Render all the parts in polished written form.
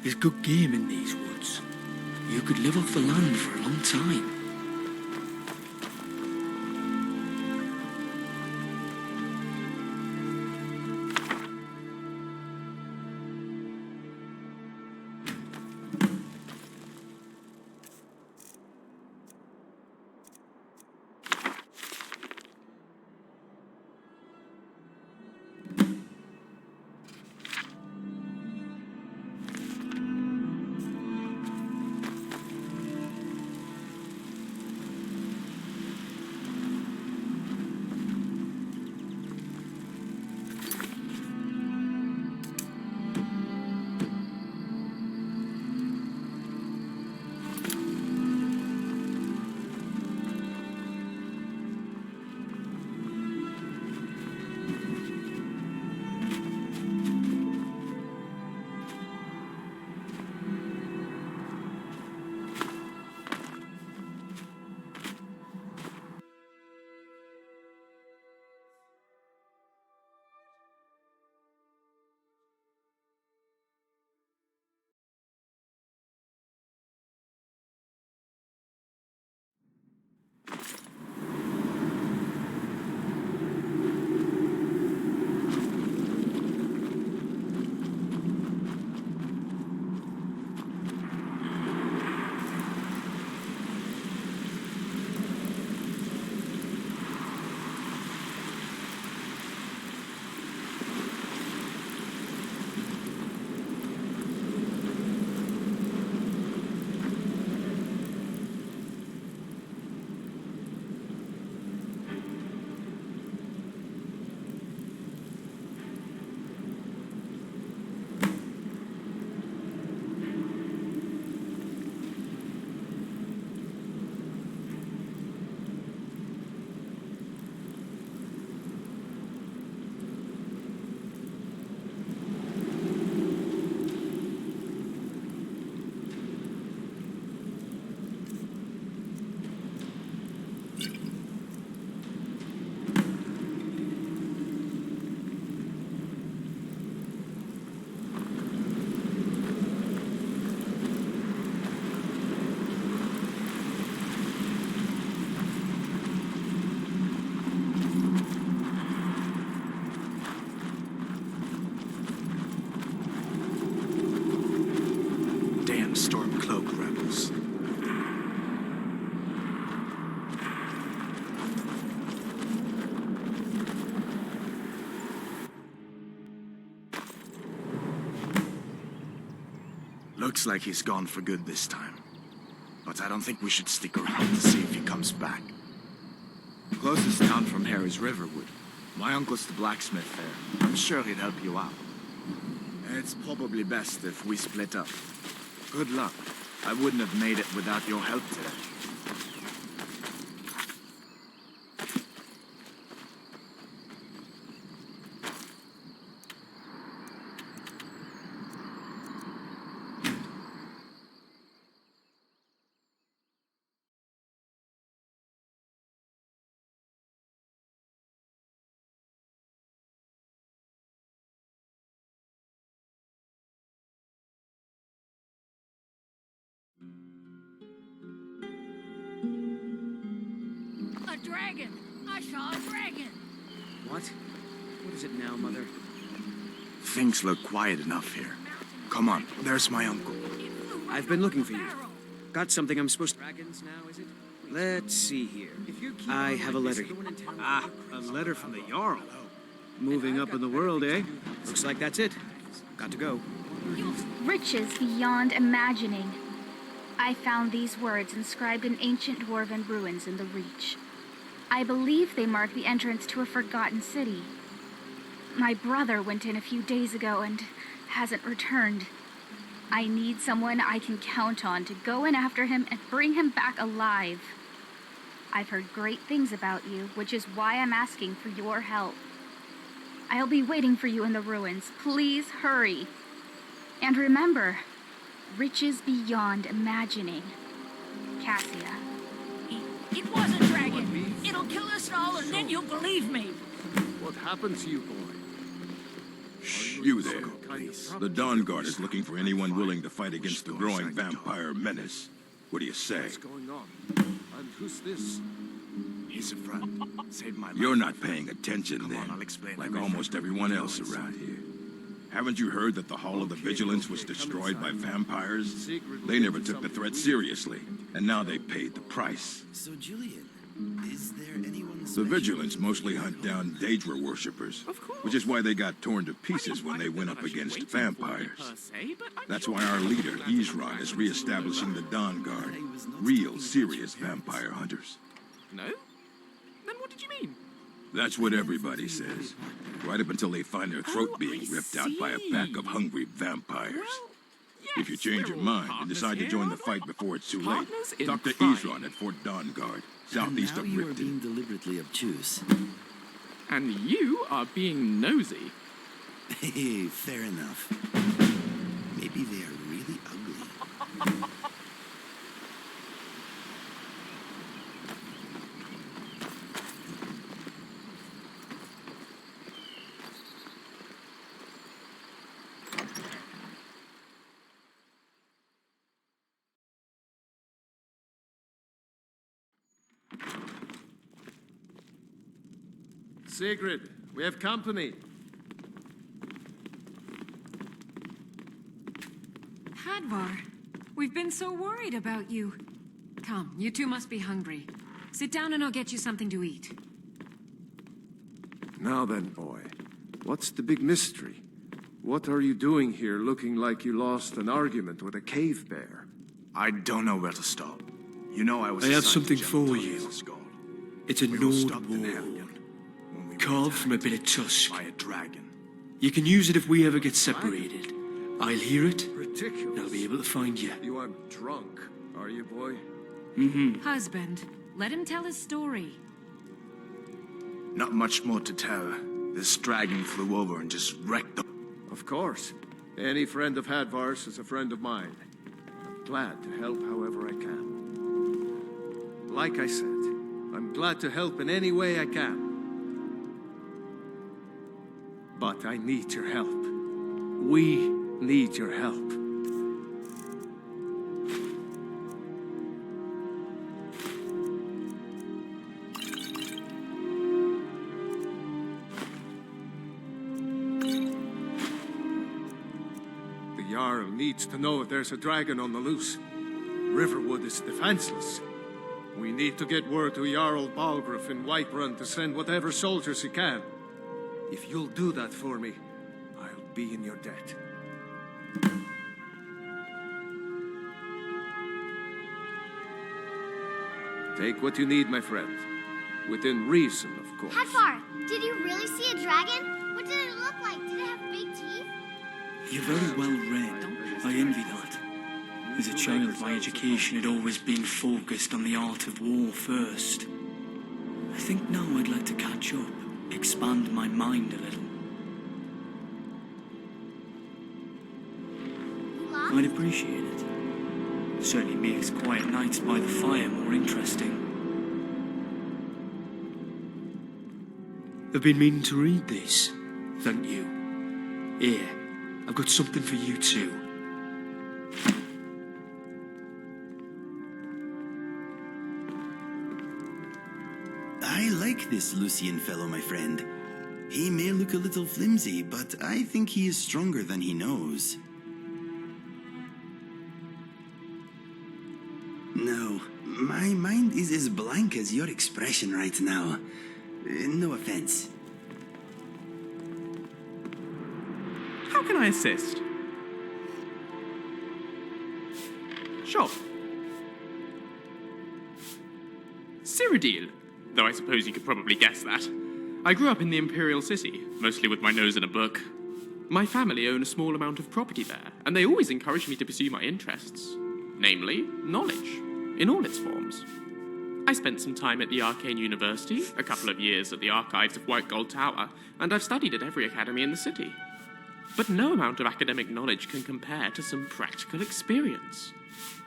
There's good game in these woods. You could live off the land for a long time. Looks like he's gone for good this time. But I don't think we should stick around to see if he comes back. Closest town from here is Riverwood. My uncle's the blacksmith there. I'm sure he'd help you out. It's probably best if we split up. Good luck. I wouldn't have made it without your help today. A dragon! I saw a dragon! What? What is it now, Mother? Things look quiet enough here. Come on, there's my uncle. I've been looking for you. Got something I'm supposed to... Dragons now, is it? Let's see here. I have a letter. Ah, a letter from the Jarl. Moving up in the world, eh? Looks like that's it. Got to go. Riches beyond imagining. I found these words inscribed in ancient dwarven ruins in the Reach. I believe they mark the entrance to a forgotten city. My brother went in a few days ago and hasn't returned. I need someone I can count on to go in after him and bring him back alive. I've heard great things about you, which is why I'm asking for your help. I'll be waiting for you in the ruins. Please hurry. And remember, riches beyond imagining. Cassia. It was a dragon! It'll kill us all and then you'll believe me! What happened to you, boy? Shh, you there. The Dawn Guard is looking for anyone willing to fight against the growing vampire menace. What do you say? What's going on? And who's this? He's a friend. Saved my life. You're not paying attention Come then, on, I'll explain like everything. almost everyone else around here. Haven't you heard that the Hall of the Vigilance was destroyed by vampires? They never took the threat seriously, and now they paid the price. So, Julian, is there anyone The Vigilance mostly hunt down Daedra worshippers, which is why they got torn to pieces when they went up against vampires. That's why our leader, Isran, is re-establishing the Dawn Guard. Real, serious vampire hunters. No? Then what did you mean? That's what everybody says. Right up until they find their throat being ripped out by a pack of hungry vampires. If you change your mind and decide to join the fight before it's too late, talk to Isran at Fort Dawn Guard, southeast now of you are being Ripton. deliberately obtuse. And you are being nosy. Hey, fair enough. Maybe they are really ugly. Sigrid, we have company. Hadvar, we've been so worried about you. Come, you two must be hungry. Sit down and I'll get you something to eat. Now then, boy, what's the big mystery? What are you doing here looking like you lost an argument with a cave bear? I don't know where to stop. You know I was. I have assigned to something for Gem you. Thomas's Gold. It's a We were Nord stopped in wall, Helgen when we were carved from a attacked bit of tusk. by a dragon. You can use it if we ever get separated. I'll hear it, Ridiculous. and I'll be able to find you. You aren't drunk, are you, boy? Husband, let him tell his story. Not much more to tell. This dragon flew over and just wrecked the. Of course. Any friend of Hadvar's is a friend of mine. I'm glad to help however I can. Like I said, I'm glad to help in any way I can. But I need your help. We need your help. The Jarl needs to know if there's a dragon on the loose. Riverwood is defenseless. We need to get word to Jarl Balgruuf in Whiterun to send whatever soldiers he can. If you'll do that for me, I'll be in your debt. Take what you need, my friend. Within reason, of course. Hadvar, did you really see a dragon? What did it look like? Did it have big teeth? You're very well read. I envy that. As a child, my education had always been focused on the art of war first. I think now I'd like to catch up, expand my mind a little. You lost? I'd appreciate it. Certainly makes quiet nights by the fire more interesting. I've been meaning to read this. Thank you. Here, I've got something for you too. I like this Lucian fellow, my friend. He may look a little flimsy, but I think he is stronger than he knows. No, my mind is as blank as your expression right now. No offense. How can I assist? Sure. Cyrodiil, though I suppose you could probably guess that. I grew up in the Imperial City, mostly with my nose in a book. My family own a small amount of property there, and they always encouraged me to pursue my interests. Namely, knowledge, in all its forms. I spent some time at the Arcane University, a couple of years at the archives of White Gold Tower, and I've studied at every academy in the city. But no amount of academic knowledge can compare to some practical experience.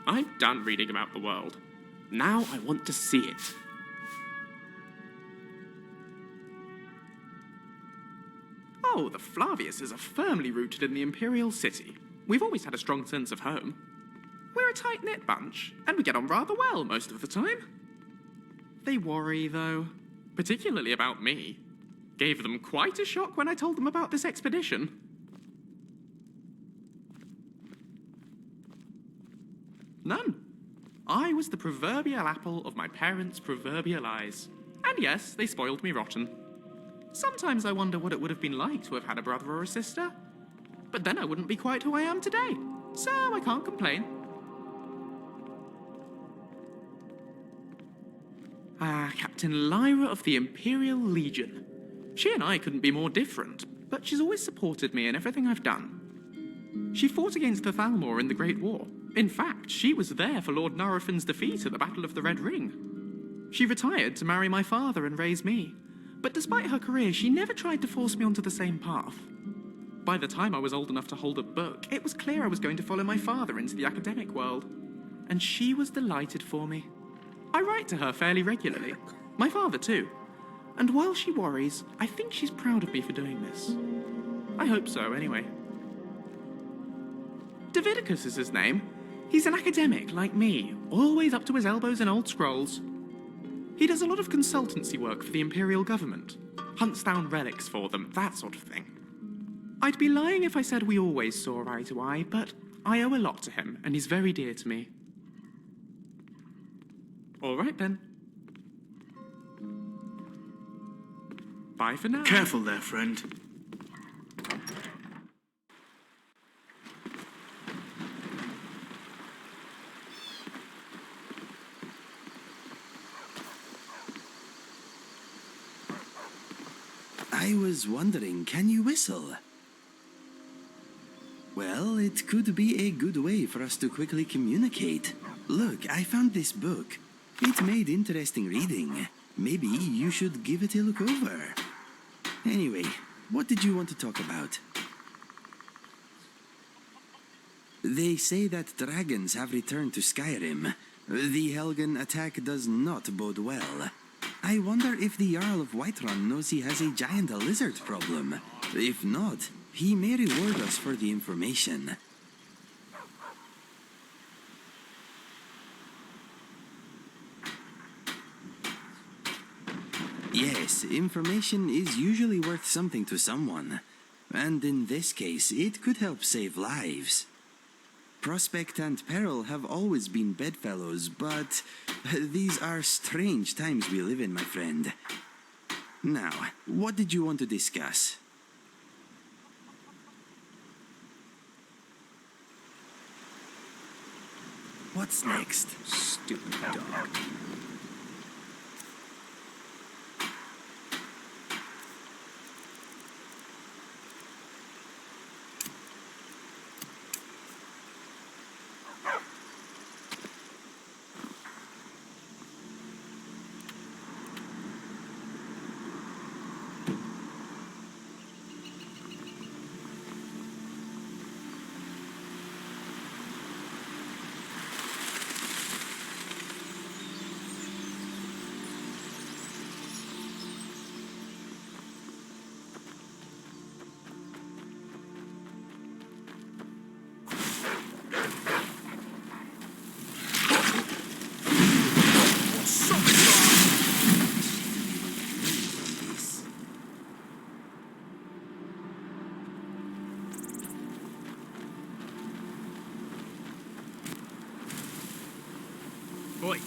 I'm done reading about the world. Now I want to see it. Oh, the Flaviuses are firmly rooted in the Imperial City. We've always had a strong sense of home. We're a tight-knit bunch, and we get on rather well most of the time. They worry, though, particularly about me. Gave them quite a shock when I told them about this expedition. None. I was the proverbial apple of my parents' proverbial eyes. And yes, they spoiled me rotten. Sometimes I wonder what it would have been like to have had a brother or a sister. But then I wouldn't be quite who I am today. So I can't complain. Captain Lyra of the Imperial Legion. She and I couldn't be more different, but she's always supported me in everything I've done. She fought against the Thalmor in the Great War. In fact, she was there for Lord Narafin's defeat at the Battle of the Red Ring. She retired to marry my father and raise me. But despite her career, she never tried to force me onto the same path. By the time I was old enough to hold a book, it was clear I was going to follow my father into the academic world. And she was delighted for me. I write to her fairly regularly. My father, too. And while she worries, I think she's proud of me for doing this. I hope so, anyway. Davidicus is his name. He's an academic, like me, always up to his elbows in old scrolls. He does a lot of consultancy work for the Imperial government. Hunts down relics for them, that sort of thing. I'd be lying if I said we always saw eye to eye, but I owe a lot to him, and he's very dear to me. All right, then. Bye for now. Careful there, friend. I was wondering, can you whistle? Well, it could be a good way for us to quickly communicate. Look, I found this book. It made interesting reading. Maybe you should give it a look over. Anyway, what did you want to talk about? They say that dragons have returned to Skyrim. The Helgen attack does not bode well. I wonder if the Jarl of Whiterun knows he has a giant lizard problem. If not, he may reward us for the information. Yes, information is usually worth something to someone. And in this case, it could help save lives. Prospect and peril have always been bedfellows, but these are strange times we live in, my friend. Now, what did you want to discuss? What's next? Stupid dog. Boy,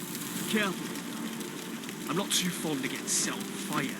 careful. I'm not too fond of getting set on fire.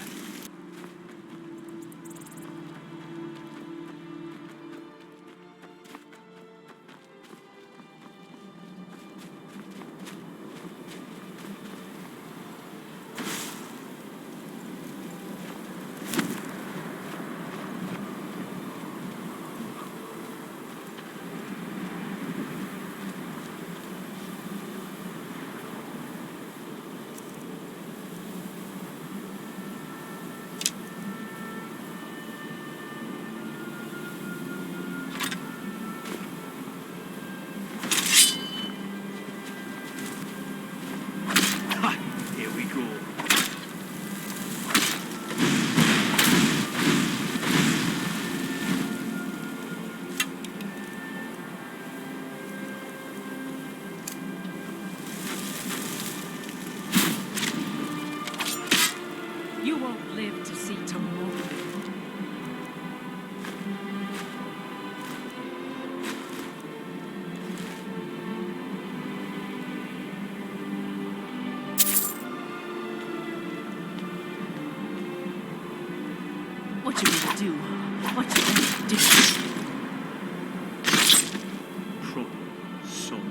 What you gonna do? What you gonna do? Trouble, son.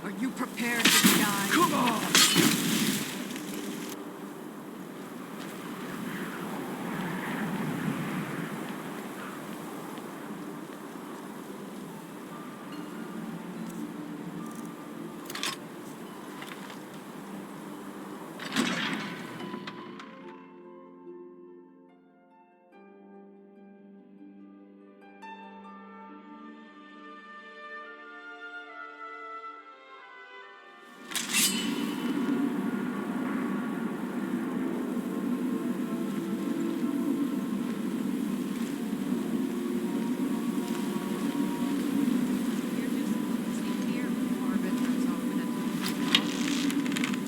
Are you prepared to die? Come on!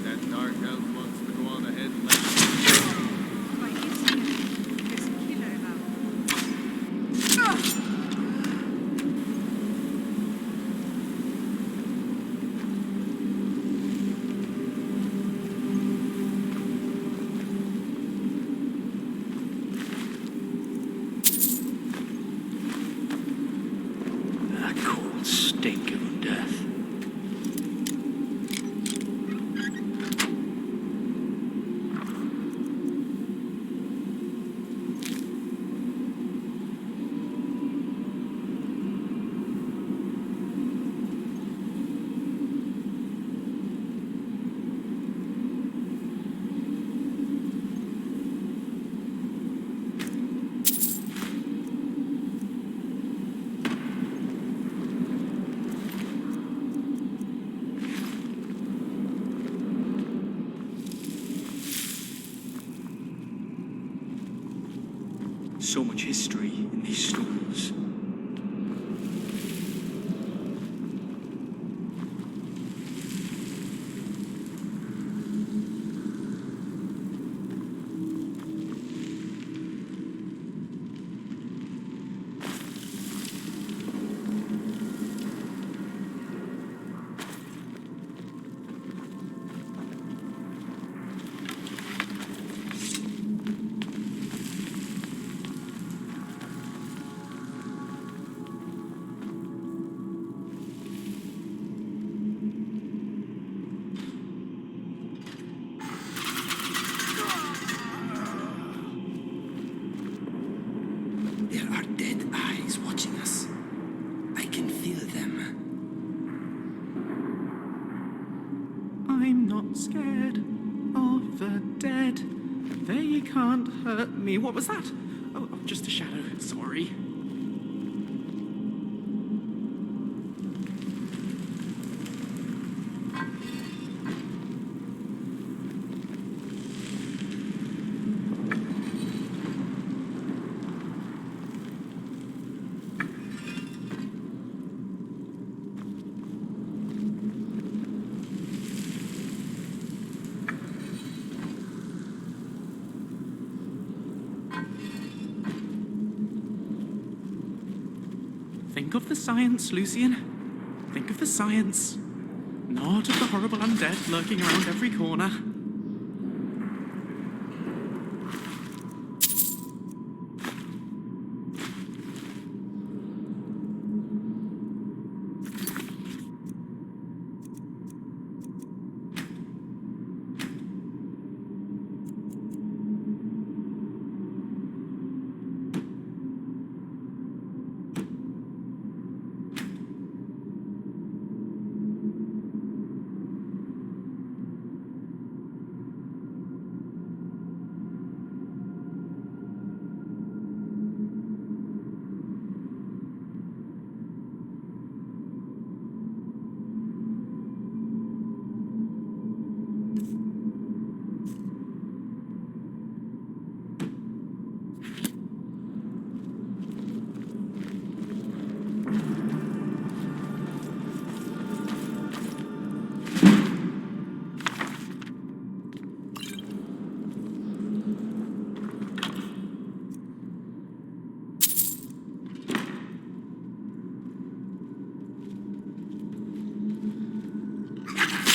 That dark elf wants to go on ahead and let That cold stink of undeath. So much history in these stones. There are dead eyes watching us. I can feel them. I'm not scared of the dead. They can't hurt me. What was that? Oh, just a shadow. Sorry. Think of the science, Lucian. Think of the science. Not of the horrible undead lurking around every corner.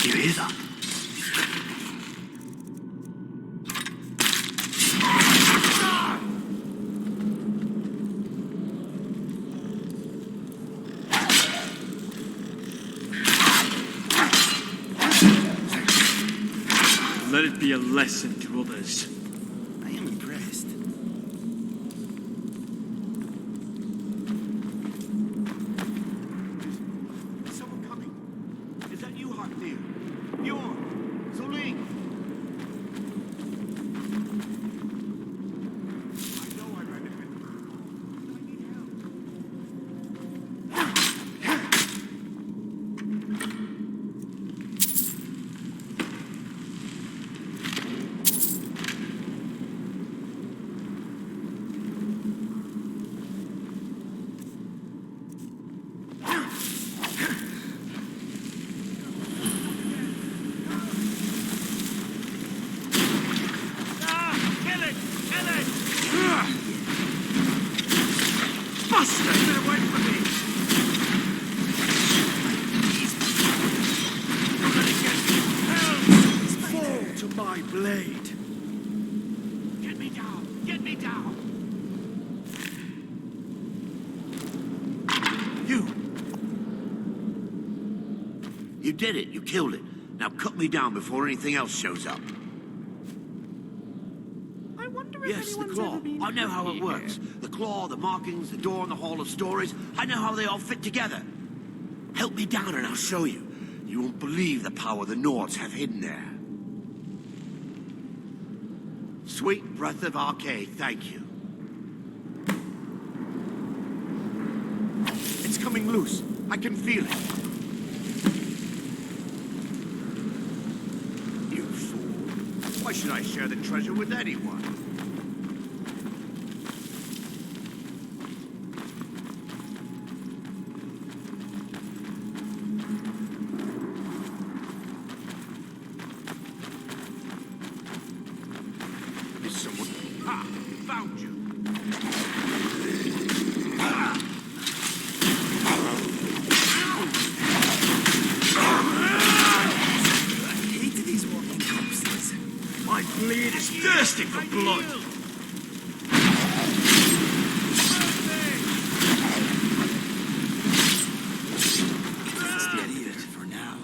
You hear that? Let it be a lesson to others. I am impressed. Is someone coming? Is that you, Hartnell? Bjorn? Zoling? I know I ran into it. I need Blade. Get me down! Get me down! You did it. You killed it. Now cut me down before anything else shows up. I wonder if Yes, the anyone's claw. ever been I know how it here. works. The claw, the markings, the door in the Hall of Stories. I know how they all fit together. Help me down and I'll show you. You won't believe the power the Nords have hidden there. Sweet breath of Arcade, thank you. It's coming loose. I can feel it. You fool. Why should I share the treasure with anyone? Is someone... Ah! Found you! I hate these walking corpses. My blade is thirsty for blood. Steady it for now.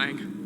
terrifying.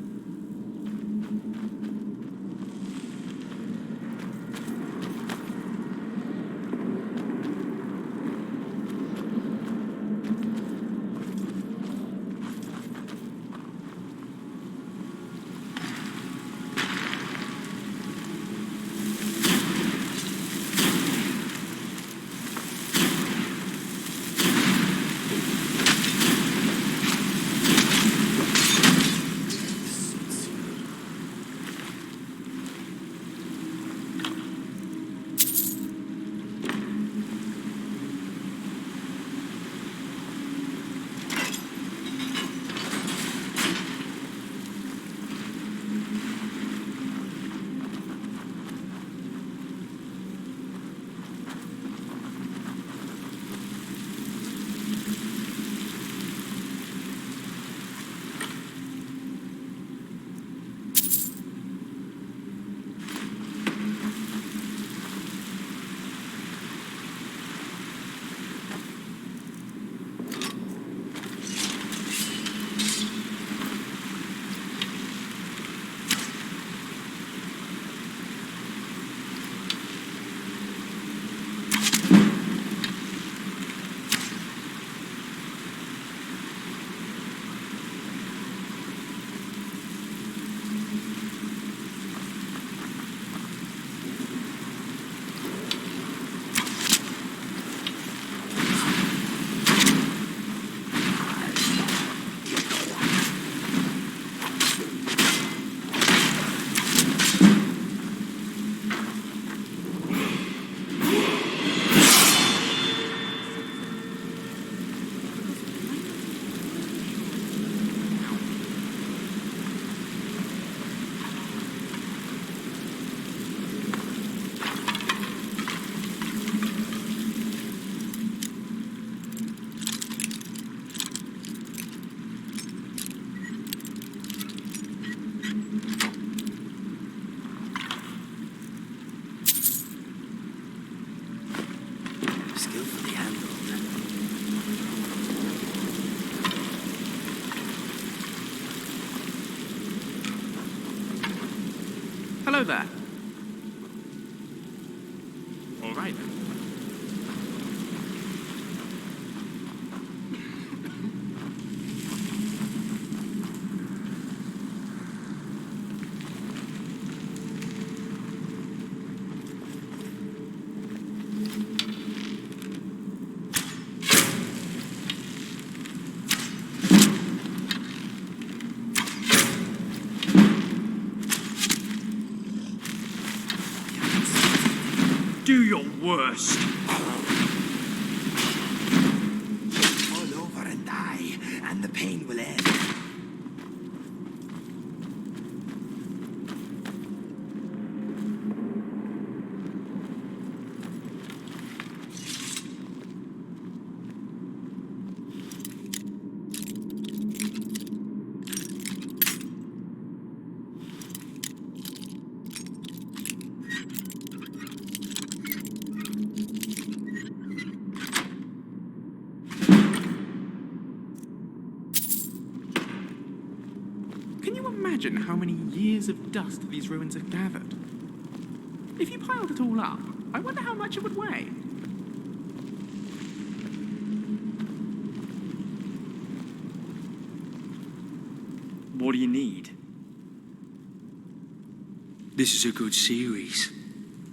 Skillfully handled. Hello there. All right. Do your worst. Fall over and die, and the pain will end. Can you imagine how many years of dust these ruins have gathered? If you piled it all up, I wonder how much it would weigh. What do you need? This is a good series.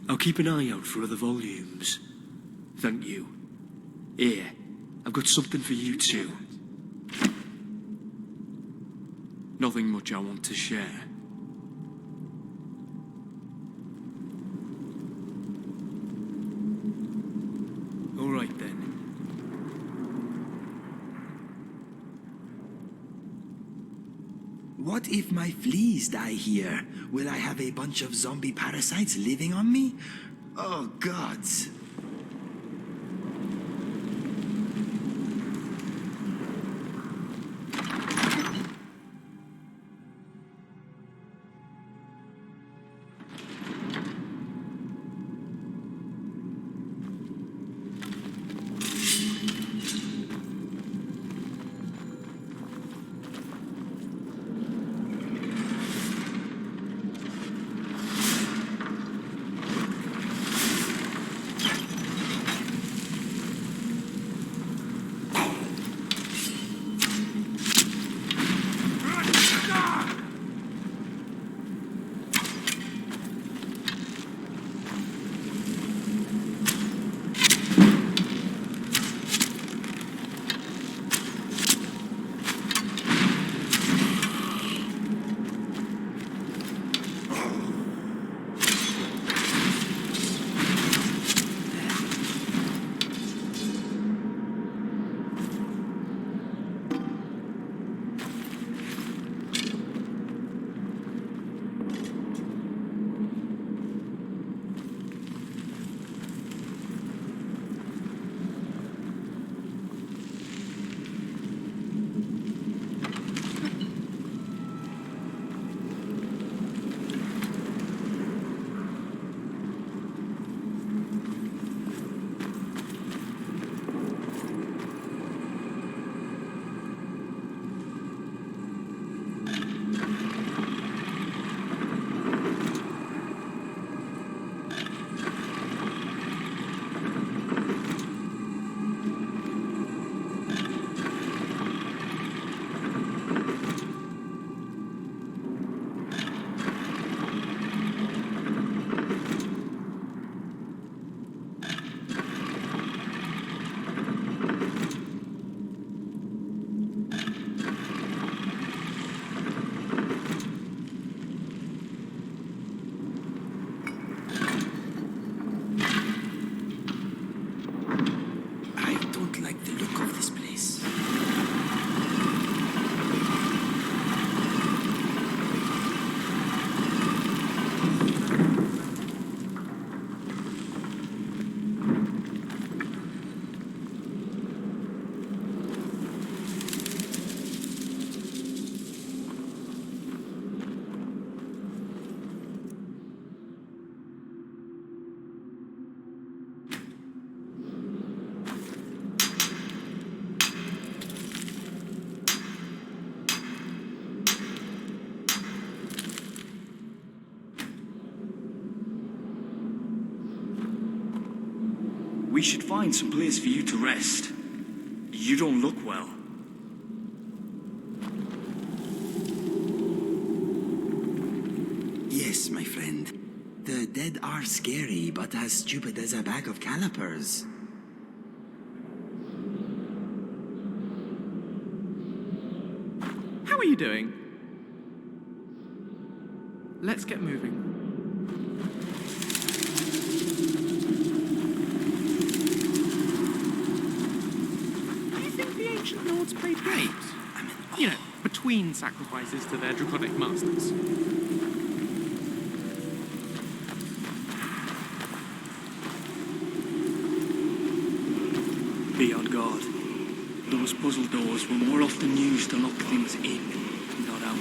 I'll keep an eye out for other volumes. Thank you. Here, I've got something for you too. Nothing much I want to share. All right then. What if my fleas die here? Will I have a bunch of zombie parasites living on me? Oh, gods. We should find some place for you to rest. You don't look well. Yes, my friend. The dead are scary, but as stupid as a bag of calipers. How are you doing? Let's get moving. Do you think the ancient lords played games? You know, between sacrifices to their draconic masters. Be on guard. Those puzzle doors were more often used to lock things in, not out.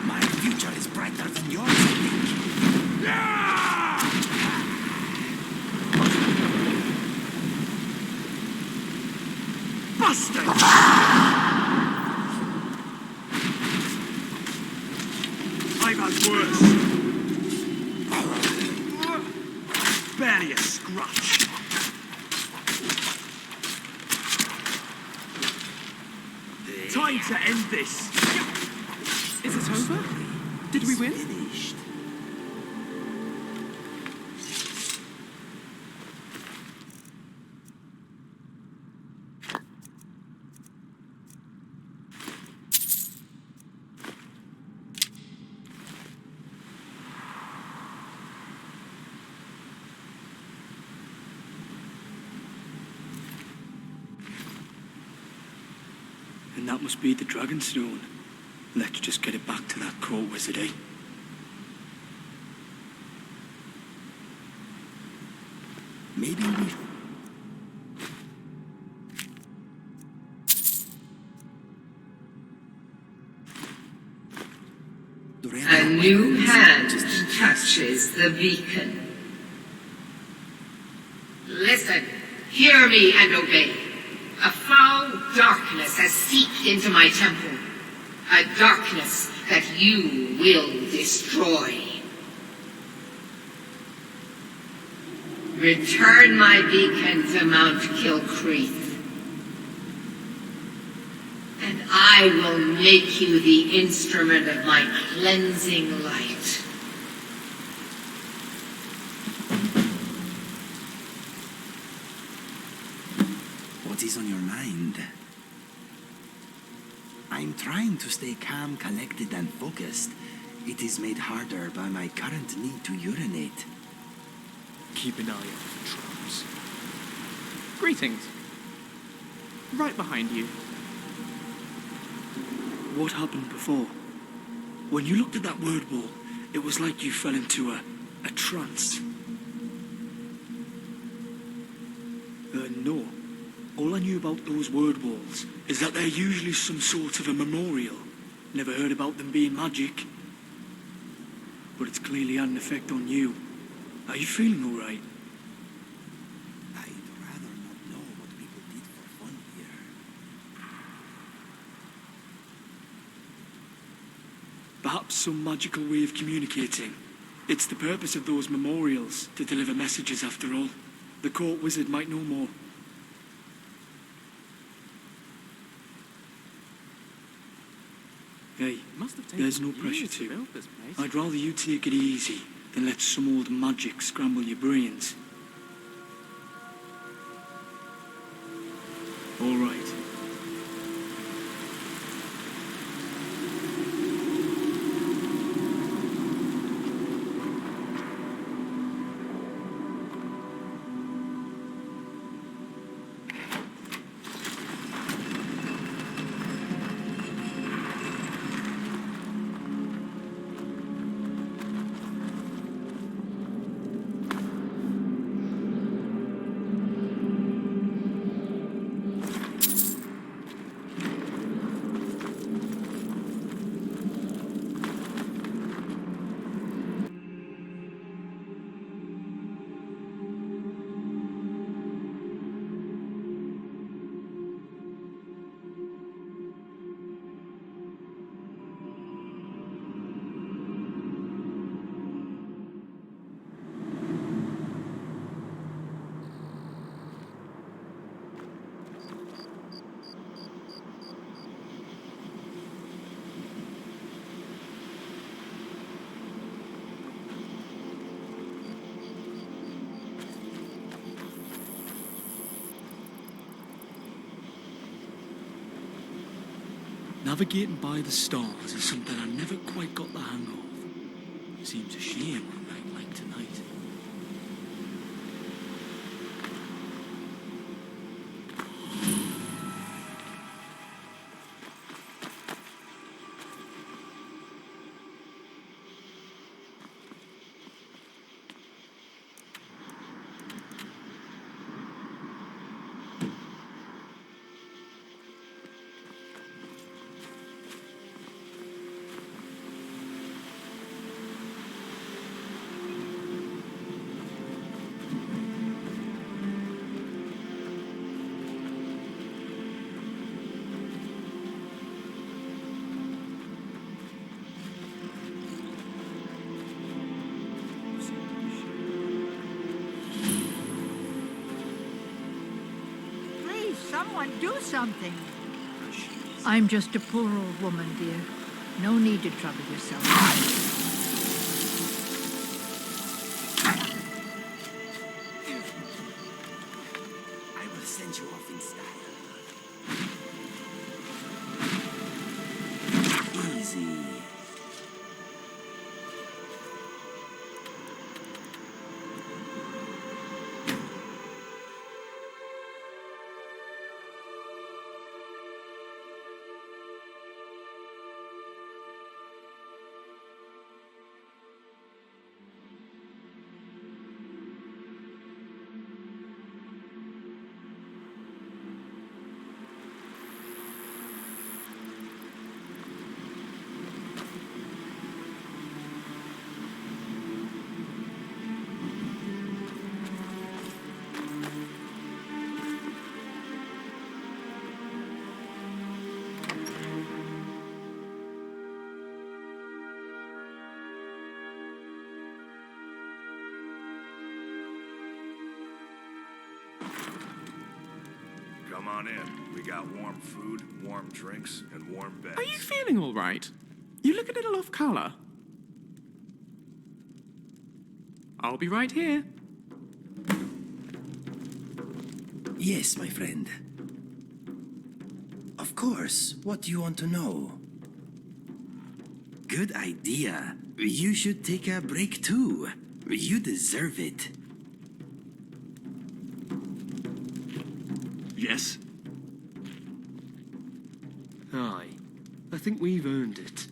My future is brighter than yours, I think. Bastard! I've had worse. Barely a scratch. Time to end this. Is it over? Did we win? Finished. And that must be the Dragonstone. Let's just get it back to that court wizard, eh? Maybe we... A new hand touches the beacon. Listen, hear me and obey. A foul darkness has seeped into my temple. A darkness that you will destroy. Return my beacon to Mount Kilcreath. And I will make you the instrument of my cleansing light. What is on your mind? I'm trying to stay calm, collected, and focused. It is made harder by my current need to urinate. Keep an eye out for traps. Greetings. Right behind you. What happened before? When you looked at that word wall, it was like you fell into a trance. No. All I knew about those word walls is that they're usually some sort of a memorial. Never heard about them being magic. But it's clearly had an effect on you. Are you feeling all right? I'd rather not know what people did for fun here. Perhaps some magical way of communicating. It's the purpose of those memorials, to deliver messages after all. The court wizard might know more. Hey, there's no pressure to. I'd rather you take it easy than let some old magic scramble your brains. All right. Navigating by the stars is something I never quite got the hang of. Seems a shame on a night like tonight. Please, someone do something. I'm just a poor old woman, dear. No need to trouble yourself. I will send you off in style. Easy. Come on in. We got warm food, warm drinks, and warm beds. Are you feeling all right? You look a little off color. I'll be right here. Yes, my friend. Of course. What do you want to know? Good idea. You should take a break too. You deserve it. Yes? Aye. I think we've earned it.